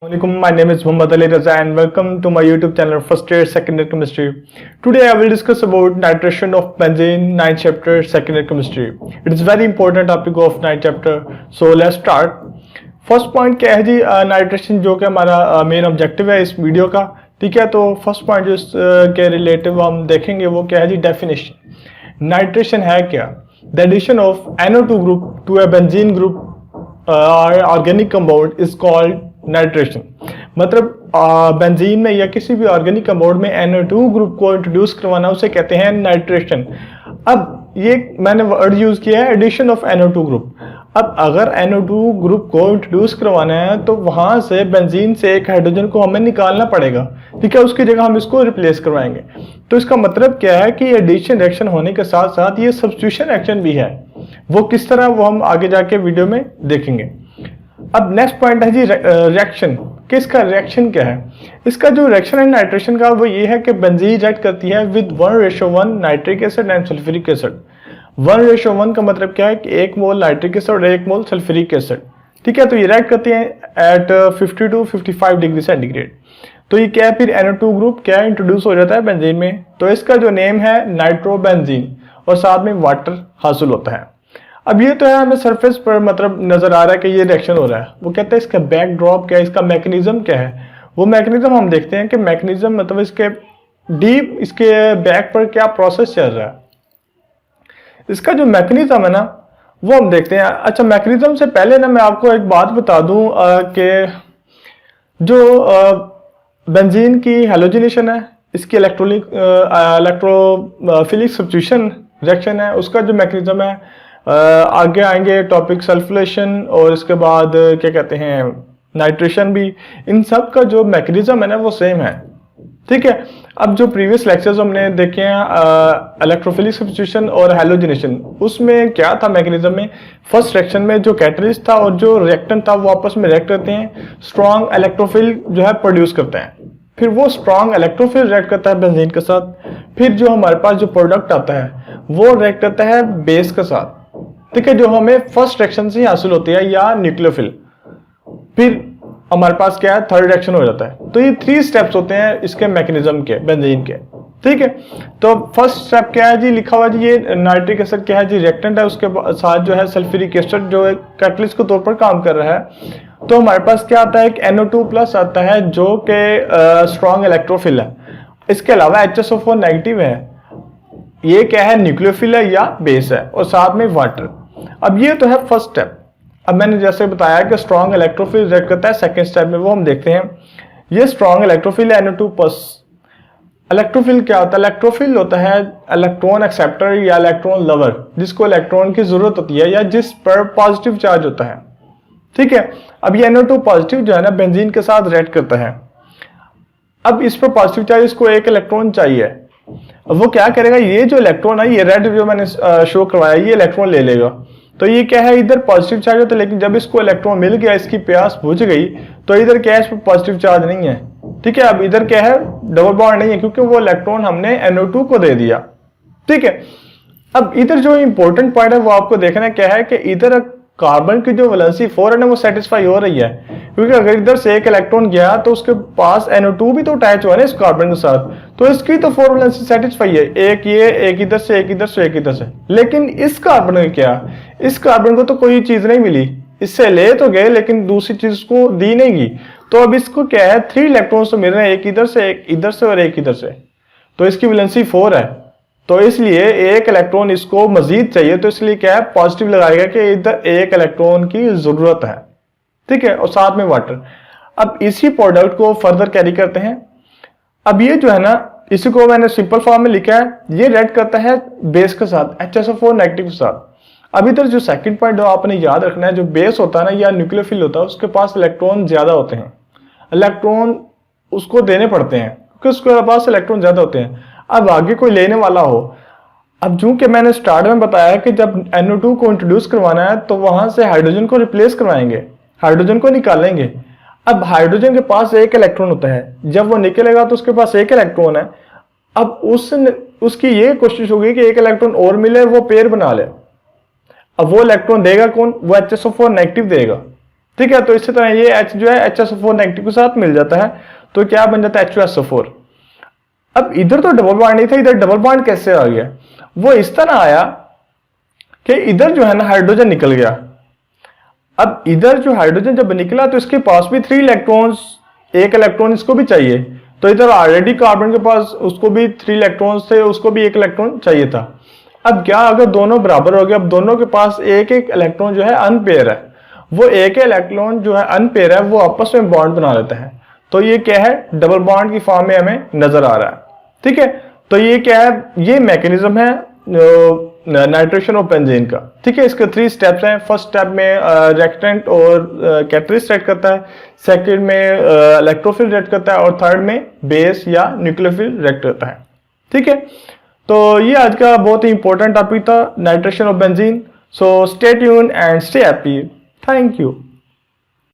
Assalamualaikum. My name is Muhammad Ali Raza and welcome to my YouTube channel First Year Second Year Chemistry. Today I will discuss about nitration of benzene, 9th chapter, Second Year Chemistry. It is very important topic of 9th chapter. So let's start. First point क्या है जी, nitration जो कि हमारा main objective है इस video का, ठीक है। तो फर्स्ट पॉइंट जो के रिलेटिव हम देखेंगे वो क्या है जी, डेफिनेशन। नाइट्रेशन है क्या? The addition of NO2 group to a benzene group organic compound is called nitration. मतलब बेंजीन में या किसी भी ऑर्गेनिक कंपाउंड में NO2 ग्रुप को इंट्रोड्यूस करवाना उसे कहते हैं नाइट्रेशन। अब ये मैंने वर्ड यूज किया है एडिशन ऑफ NO2 ग्रुप। अब अगर NO2 ग्रुप को इंट्रोड्यूस करवाना है तो वहां से बेंजीन से एक हाइड्रोजन को हमें निकालना पड़ेगा, ठीक है। उसकी जगह हम इसको रिप्लेस करवाएंगे। तो इसका मतलब क्या है कि एडिशन रिएक्शन होने के साथ साथ ये सब्स्टिट्यूशन एक्शन भी है। वो किस तरह, वो हम आगे जाके वीडियो में देखेंगे। अब नेक्स्ट पॉइंट है जी रिएक्शन। किसका रिएक्शन क्या है? इसका जो रिएक्शन है नाइट्रेशन का वो ये है कि बेंजीन रिएक्ट करती है with 1:1 nitric acid and sulphuric acid. 1:1 का मतलब क्या है कि 1 मोल नाइट्रिक एसिड और 1 मोल सल्फ्यूरिक एसिड, ठीक है। तो ये रिएक्ट करती है एट 50 to 55 डिग्री सेंटीग्रेड। तो ये क्या है, फिर NO2 ग्रुप क्या इंट्रोड्यूस हो जाता है बेंजीन में। तो इसका जो नेम है नाइट्रोबेंजीन और साथ में वाटर हासिल होता है। अब ये तो है हमें सरफेस पर मतलब नजर आ रहा है कि ये रिएक्शन हो रहा है। वो कहते हैं इसका बैकड्रॉप क्या है, इसका मैकेनिज्म क्या है। वो मैकेनिज्म हम देखते हैं कि मैकेनिज्म मतलब इसके डीप इसके बैक पर क्या प्रोसेस चल रहा है। इसका जो मैकेनिज्म है ना वो हम देखते हैं। अच्छा, मैकेनिज्म से पहले ना मैं आपको एक बात बता दूं कि जो बेंजीन की हैलोजिनेशन है, इसकी इलेक्ट्रोफिलिक सब्स्टिट्यूशन रिएक्शन है, उसका जो मैकेनिज्म है आगे आएंगे टॉपिक सल्फोनेशन और इसके बाद क्या कहते हैं नाइट्रेशन भी। इन सब का जो मैकेनिज्म है ना वो सेम है, ठीक है। अब जो प्रीवियस लेक्चर्स हमने देखे हैं इलेक्ट्रोफिलिक सब्स्टिट्यूशन और हैलोजिनेशन, उसमें क्या था मैकेनिज्म में, फर्स्ट रिएक्शन में जो कैटलिस्ट था और जो रिएक्टेंट था वो आपस में रिएक्ट करते हैं, स्ट्रॉन्ग इलेक्ट्रोफिल जो है प्रोड्यूस करते हैं। फिर वो स्ट्रॉन्ग इलेक्ट्रोफिल रिएक्ट करता है बेंजीन के साथ। फिर जो हमारे पास जो प्रोडक्ट आता है वो रिएक्ट करता है बेस के साथ, ठीक है, जो हमें फर्स्ट रिएक्शन से हासिल होती है या न्यूक्लियोफिल। फिर हमारे पास क्या है, थर्ड रिएक्शन हो जाता है। तो ये 3 स्टेप्स होते हैं इसके मैकेनिज्म के, बेंजीन के, ठीक है। तो फर्स्ट स्टेप क्या है जी, लिखा हुआ जी ये नाइट्रिक एसिड क्या है जी, रिएक्टेंट है। उसके साथ जो है सल्फ्यूरिक एसिड जो एक कैटलिस्ट के तौर पर काम कर रहा है। तो हमारे पास क्या आता है, एक NO2 प्लस आता है जो कि स्ट्रॉन्ग इलेक्ट्रोफिल है। इसके अलावा HSO4 नेगेटिव है, ये क्या है, न्यूक्लियोफिल है या बेस है, और साथ में वाटर। अब ये तो है फर्स्ट स्टेप। अब मैंने जैसे बताया कि स्ट्रॉन्ग इलेक्ट्रोफिल रिएक्ट करता है सेकंड स्टेप में, वो हम देखते हैं। ये स्ट्रॉन्ग इलेक्ट्रोफिल है NO2 प्लस। इलेक्ट्रोफिल क्या होता है, इलेक्ट्रोफिल होता है इलेक्ट्रॉन एक्सेप्टर या इलेक्ट्रॉन लवर, जिसको इलेक्ट्रॉन की जरूरत होती है या जिस पर पॉजिटिव चार्ज होता है, ठीक है। अब ये NO2 पॉजिटिव जो है ना बेंजीन के साथ रिएक्ट करता है। अब इस पर पॉजिटिव चार्ज, इसको एक इलेक्ट्रॉन चाहिए। अब वो क्या करेगा, ये जो इलेक्ट्रॉन है, ये रेड जो मैंने शो करवाया, ये इलेक्ट्रॉन ले लेगा। तो ये क्या है, इधर पॉजिटिव चार्ज होता है, लेकिन जब इसको इलेक्ट्रॉन मिल गया, इसकी प्यास बुझ गई, तो इधर क्या है, इस पर पॉजिटिव चार्ज नहीं है, ठीक है। अब इधर क्या है, डबल बॉन्ड नहीं है, क्योंकि वो इलेक्ट्रॉन हमने NO2 को दे दिया, ठीक है। अब इधर जो इंपॉर्टेंट पॉइंट है वो आपको देखना क्या है कि इधर कार्बन की जो वैलेंसी 4 है ना वो सेटिस्फाई हो रही है, क्योंकि अगर इधर से एक इलेक्ट्रॉन गया तो उसके पास NO2 भी तो अटैच हुआ है ना इस कार्बन के साथ, तो इसकी तो 4 वैलेंसी सेटिस्फाई है, एक ये, एक इधर से, एक इधर से, एक इधर से। लेकिन इस कार्बन में क्या, इस कार्बन को तो कोई चीज नहीं मिली, इससे ले तो गए लेकिन दूसरी चीज को दी नहीं गई। तो अब इसको क्या है, 3 इलेक्ट्रॉन्स तो मिल रहे हैं, एक इधर से, एक इधर से और एक इधर से। तो इसकी वैलेंसी 4 है, तो इसलिए एक इलेक्ट्रॉन इसको मजीद चाहिए, तो इसलिए क्या है, पॉजिटिव लगाएगा कि इधर एक इलेक्ट्रॉन की जरूरत है, ठीक है, और साथ में वाटर। अब इसी प्रोडक्ट को फर्दर कैरी करते हैं। अब ये जो है ना, इसी को मैंने सिंपल फॉर्म में लिखा है, ये रिएक्ट करता है बेस के साथ, HSO4 नेगेटिव के साथ। अब इधर जो सेकंड पॉइंट जो आपने याद रखना है, जो बेस होता है ना या न्यूक्लियोफिल होता है, उसके पास इलेक्ट्रॉन ज्यादा होते हैं, इलेक्ट्रॉन उसको देने पड़ते हैं क्योंकि उसके पास इलेक्ट्रॉन ज्यादा होते हैं। अब आगे कोई लेने वाला हो, अब चूंकि मैंने स्टार्ट में बताया कि जब NO2 को इंट्रोड्यूस करवाना है तो वहां से हाइड्रोजन को रिप्लेस करवाएंगे, हाइड्रोजन को निकालेंगे। अब हाइड्रोजन के पास एक इलेक्ट्रॉन होता है, जब वो निकलेगा तो उसके पास एक इलेक्ट्रॉन है। अब उसकी ये कोशिश होगी कि एक इलेक्ट्रॉन और मिले, वो पेयर बना ले। अब वो इलेक्ट्रॉन देगा कौन, वो HSO4 नेगेटिव देगा, ठीक है। तो इसी तरह ये H जो है HSO4 नेगेटिव के साथ मिल जाता है, तो क्या बन जाता है H2SO4। अब इधर तो डबल बॉन्ड नहीं था, इधर डबल बॉन्ड कैसे आ गया? वो इस तरह आया कि इधर जो है ना हाइड्रोजन निकल गया। अब इधर जो हाइड्रोजन जब निकला तो इसके पास भी 3 इलेक्ट्रॉन्स, एक इलेक्ट्रॉन इसको भी चाहिए, तो इधर ऑलरेडी कार्बन के पास उसको भी 3 इलेक्ट्रॉन्स थे, उसको भी एक इलेक्ट्रॉन चाहिए था। अब क्या अगर दोनों बराबर हो गए, अब दोनों के पास एक एक इलेक्ट्रॉन जो है अनपेयर है, वो एक इलेक्ट्रॉन जो है अनपेयर है वो आपस में बॉन्ड बना लेते हैं, तो ये क्या है डबल बॉन्ड की फॉर्म में हमें नजर आ रहा है। ठीक है, तो ये क्या है, ये मैकेनिज्म है नाइट्रेशन ऑफ बेंजीन का। ठीक है, इसके 3 स्टेप्स हैं। फर्स्ट स्टेप में रिएक्टेंट और कैटलिस्ट रिएक्ट करता है, सेकंड में इलेक्ट्रोफिल रिएक्ट करता है, और थर्ड में बेस या न्यूक्लियोफिल रिएक्ट करता है। ठीक है, तो ये आज का बहुत ही इंपॉर्टेंट टॉपिक था, nitration of benzene. So stay tune and stay happy. Thank you.